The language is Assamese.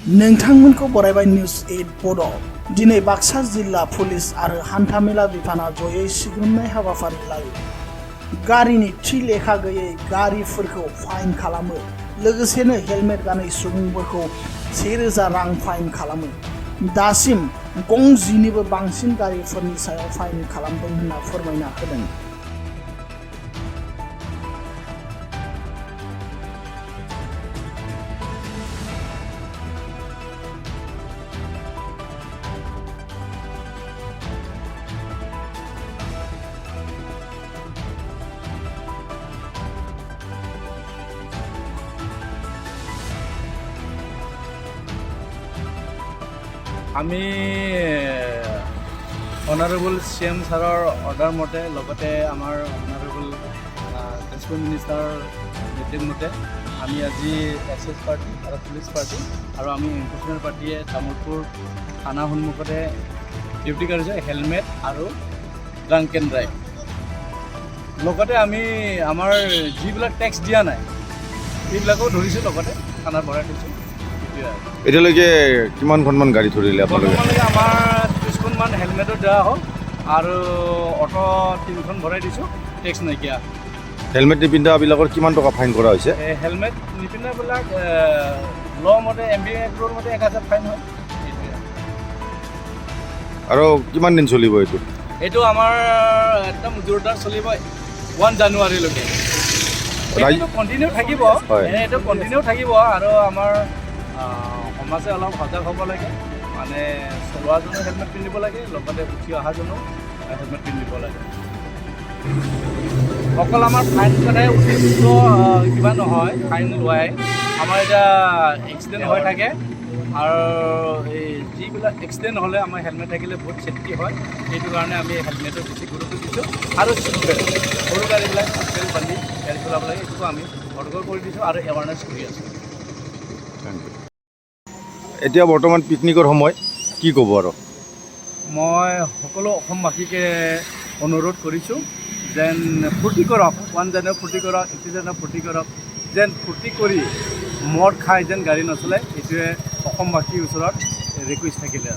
नोंथांमोनखौ बरायबाय निउज 8 बड' दिनै बाक्सा जिल्ला पुलिस आरो हान्थामेला बिफाना जयै सिग्रोमनाय हाबाफारि लायो। गारिनि थि लेखा गैयै गारिफोरखौ फाइन खालामो, लोगोसेनो हेलमेट गानै सुबुंफोरखौ 1000 रां फाइन खालामो। दासिम गं 10निबो बांसिन गारिफोरनि सायाव फाइन खालामदों होनना फोरमायना होदों। আমি অনাৰেবল CM ছাৰৰ অৰ্ডাৰ মতে লগতে আমাৰ অনাৰেবল ট্ৰেন্সপৰ্ট মিনিষ্টাৰৰ নিৰ্দেশ মতে আমি আজি এক্সাইজ পাৰ্টি আৰু পুলিচ পাৰ্টি আৰু আমি এনফৰ্চমেণ্ট পাৰ্টিয়ে তামোলপুৰ থানা সন্মুখতে ডিউটি কৰিছোঁ হেলমেট আৰু ড্ৰাংক এণ্ড ড্ৰাইভ। লগতে আমি আমাৰ যিবিলাক টেক্স দিয়া নাই সেইবিলাকো ধৰিছোঁ, লগতে থানাত ভৰাই থৈছোঁ। এতিয়ালৈকে কিমানখনমান গাড়ী ধৰিলে আপোনালোকে? আমাৰ 30খনমান হেলমেটত দিয়া হ'ল আৰু অটো 3খন ভৰাই দিছোঁ, টেক্স নাইকিয়া। হেলমেট নিপিন্ধাবিলাকৰ কিমান টকা ফাইন কৰা হৈছে? হেলমেট নিপিন্ধাবিলাক ল' মতে MB এক্টৰ মতে 1000 ফাইন হয়। আৰু কিমান দিন চলিব এইটো? এইটো আমাৰ একদম জোৰদাৰ চলিব 1 জানুৱাৰীলৈকে। এইটো কণ্টিনিউ থাকিব, এইটো কণ্টিনিউ থাকিব আৰু আমাৰ সমাজে অলপ সজাগ হ'ব লাগে, মানে চলোৱাজনো হেলমেট পিন্ধিব লাগে, লগতে উঠি অহাজনো হেলমেট পিন্ধিব লাগে। অকল আমাৰ ফাইন কথাই উদ্দেশ্য কিবা নহয়, ফাইন লোৱাই আমাৰ এতিয়া এক্সিডেণ্ট হৈ থাকে আৰু এই যিবিলাক এক্সিডেণ্ট হ'লে আমাৰ হেলমেট থাকিলে বহুত ছেফটি হয়। সেইটো কাৰণে আমি হেলমেটৰ বেছি গুৰুত্ব দিছোঁ আৰু চিট বেল্ট, সৰু গাড়ীবিলাক চিট বেল্ট বান্ধি গাড়ী চলাব লাগে, এইটো আমি সতৰ্ক কৰি দিছোঁ আৰু এৱাৰনেছ কৰি আছোঁ। এতিয়া বৰ্তমান পিকনিকৰ সময়, কি ক'ব আৰু? মই সকলো অসমবাসীকে অনুৰোধ কৰিছোঁ যেন ফূৰ্তি কৰক, 1 জানুৱাৰী ফূৰ্তি কৰক, 31 জানুৱাৰী ফূৰ্তি কৰক, যেন ফূৰ্তি কৰি মদ খাই যেন গাড়ী নচলে, এইটোৱে অসমবাসীৰ ওচৰত ৰিকুৱেষ্ট থাকিলে।